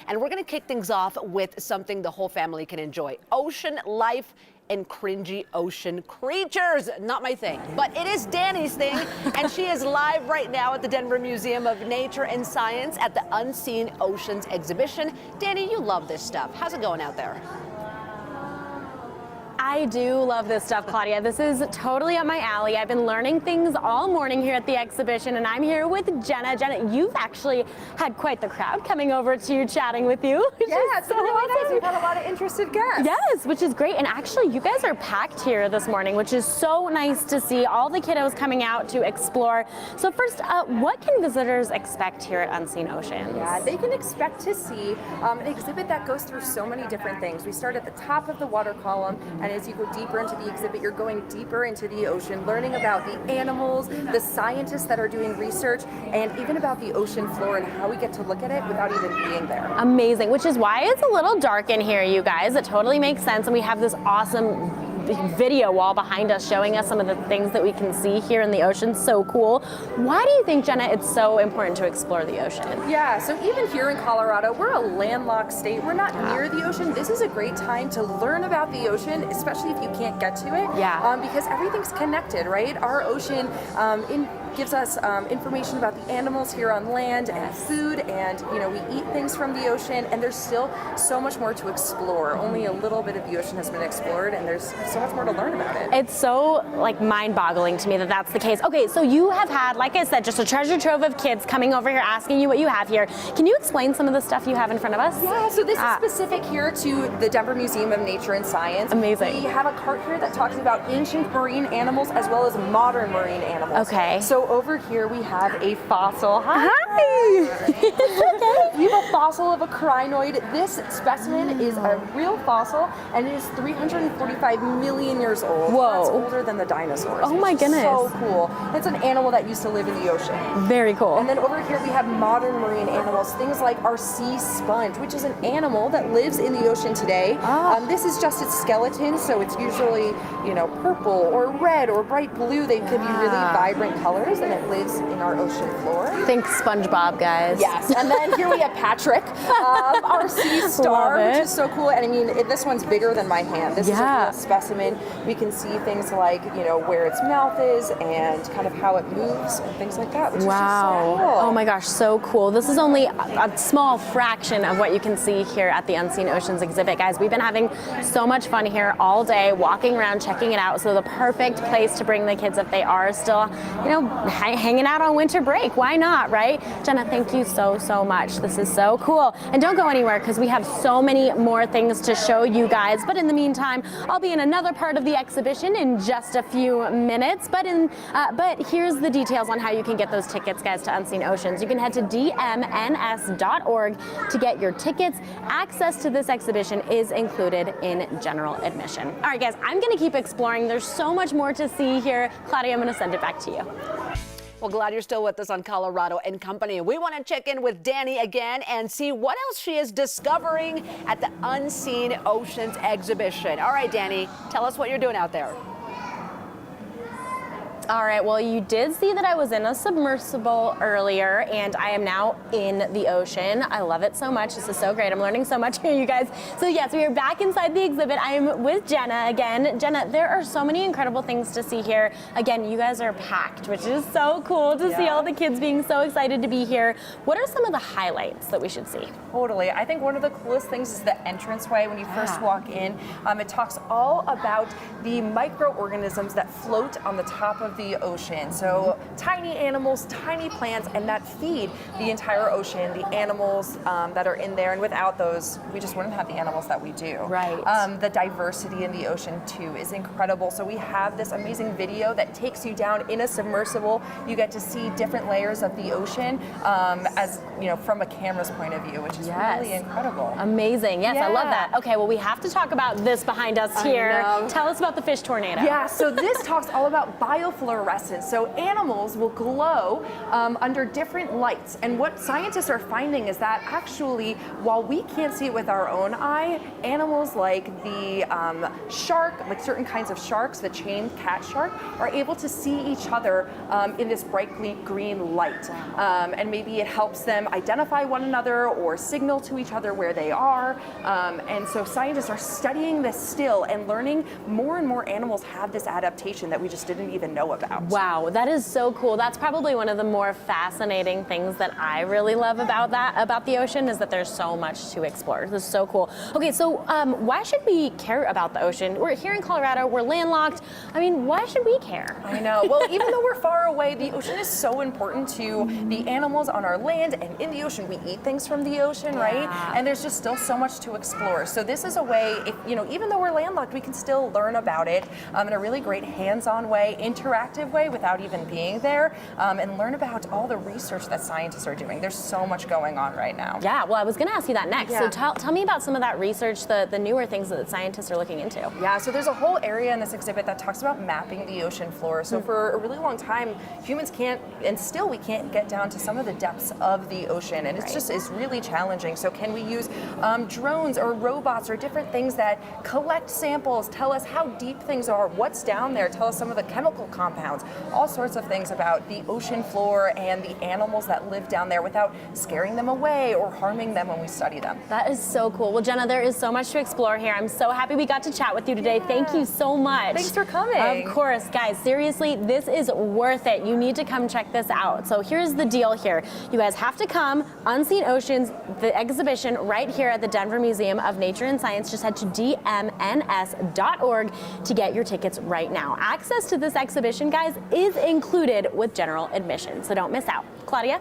And we're going to kick things off with something the whole family can enjoy. Ocean life and cringy ocean creatures. Not my thing, but it is Danny's thing, and she is live right now at the Denver Museum of Nature and Science at the Unseen Oceans exhibition. Danny, you love this stuff. How's it going out there? I do love this stuff, Claudia. This is totally up my alley. I've been learning things all morning here at the exhibition, and I'm here with Jenna. Jenna, you've actually had quite the crowd coming over to you, chatting with you. Yeah, it's been really nice. We've had a lot of interested guests. Yes, which is great. And actually, you guys are packed here this morning, which is so nice to see all the kiddos coming out to explore. So first, what can visitors expect here at Unseen Oceans? Yeah, they can expect to see an exhibit that goes through so many different things. We start at the top of the water column, and as you go deeper into the exhibit, you're going deeper into the ocean, learning about the animals, the scientists that are doing research, and even about the ocean floor and how we get to look at it without even being there. Amazing, which is why it's a little dark in here, you guys. It totally makes sense, and we have this awesome video wall behind us showing us some of the things that we can see here in the ocean. So cool. Why do you think, Jenna, it's so important to explore the ocean? Yeah, so even here in Colorado, we're a landlocked state. We're not near the ocean. This is a great time to learn about the ocean, especially if you can't get to it. Yeah. Because everything's connected, right? Our ocean gives us information about the animals here on land and food, and we eat things from the ocean, and there's still so much more to explore. Only a little bit of the ocean has been explored, and there's so much more to learn about it. It's so mind-boggling to me that that's the case. Okay, so you have had, like I said, just a treasure trove of kids coming over here asking you what you have here. Can you explain some of the stuff you have in front of us? Yeah, so this is specific here to the Denver Museum of Nature and Science. Amazing. We have a cart here that talks about ancient marine animals as well as modern marine animals. Okay. So over here we have a fossil. Hi! We have a fossil of a crinoid. This specimen is a real fossil, and it is 345 million years old. Whoa. That's older than the dinosaurs. Oh my goodness. So cool. It's an animal that used to live in the ocean. Very cool. And then over here we have modern marine animals, things like our sea sponge, which is an animal that lives in the ocean today. This is just its skeleton, so it's usually, purple or red or bright blue. They could be really vibrant colors, and it lives in our ocean floor. Think SpongeBob, guys. Yes, and then here we have Patrick, our sea star, which is so cool. And I mean, this one's bigger than my hand. This is a real specimen. We can see things like, where its mouth is and kind of how it moves and things like that, which is just so cool. Oh my gosh, so cool. This is only a small fraction of what you can see here at the Unseen Oceans exhibit. Guys, we've been having so much fun here all day, walking around, checking it out. So the perfect place to bring the kids if they are still, hanging out on winter break. Why not, right? Jenna, thank you so much. This is so cool. And don't go anywhere because we have so many more things to show you guys. But in the meantime, I'll be in another part of the exhibition in just a few minutes. But here's the details on how you can get those tickets, guys, to Unseen Oceans. You can head to DMNS.org to get your tickets. Access to this exhibition is included in general admission. All right, guys, I'm going to keep exploring. There's so much more to see here. Claudia, I'm going to send it back to you. Well, glad you're still with us on Colorado and Company. We want to check in with Danny again and see what else she is discovering at the Unseen Oceans exhibition. All right, Danny, tell us what you're doing out there. All right, well, you did see that I was in a submersible earlier, and I am now in the ocean. I love it so much. This is so great. I'm learning so much here, you guys. So yes, we are back inside the exhibit. I am with Jenna again. Jenna, there are so many incredible things to see here. Again, you guys are packed, which is so cool to see all the kids being so excited to be here. What are some of the highlights that we should see? Totally. I think one of the coolest things is the entranceway when you first walk in. It talks all about the microorganisms that float on the top of the ocean. So tiny animals, tiny plants, and that feed the entire ocean, the animals that are in there. And without those, we just wouldn't have the animals that we do. Right. The diversity in the ocean too is incredible. So we have this amazing video that takes you down in a submersible. You get to see different layers of the ocean as from a camera's point of view, which is really incredible. Amazing. Yes, I love that. Okay, well, we have to talk about this behind us here. Tell us about the fish tornado. Yeah, so this talks all about biofluid fluorescence. So animals will glow under different lights. And what scientists are finding is that actually, while we can't see it with our own eye, animals like the shark, like certain kinds of sharks, the chained cat shark, are able to see each other in this brightly green light. And maybe it helps them identify one another or signal to each other where they are. And so scientists are studying this still and learning more and more animals have this adaptation that we just didn't even know about. Wow, that is so cool. That's probably one of the more fascinating things that I really love about the ocean, is that there's so much to explore. This is so cool. Okay, so why should we care about the ocean? We're here in Colorado, we're landlocked. I mean, why should we care? I know. Well, even though we're far away, the ocean is so important to the animals on our land and in the ocean. We eat things from the ocean, right? And there's just still so much to explore. So this is a way, if, you know, even though we're landlocked, we can still learn about it in a really great hands-on way, interactive way without even being there, and learn about all the research that scientists are doing. There's so much going on right now. Yeah, well, I was going to ask you that next. So tell me about some of that research, the newer things that scientists are looking into. Yeah, so there's a whole area in this exhibit that talks about mapping the ocean floor. So for a really long time, humans can't, and still we can't get down to some of the depths of the ocean, and it's just is really challenging. So can we use drones or robots or different things that collect samples, tell us how deep things are, what's down there, tell us some of the chemical compounds, all sorts of things about the ocean floor and the animals that live down there without scaring them away or harming them when we study them. That is so cool. Well, Jenna, there is so much to explore here. I'm so happy we got to chat with you today. Thank you so much. Thanks for coming. Of course, guys, seriously, this is worth it. You need to come check this out. So here's the deal here. You guys have to come. Unseen Oceans, the exhibition right here at the Denver Museum of Nature and Science. Just head to DMNS.org to get your tickets right now. Access to this exhibition, guys, is included with general admission, so don't miss out. Claudia?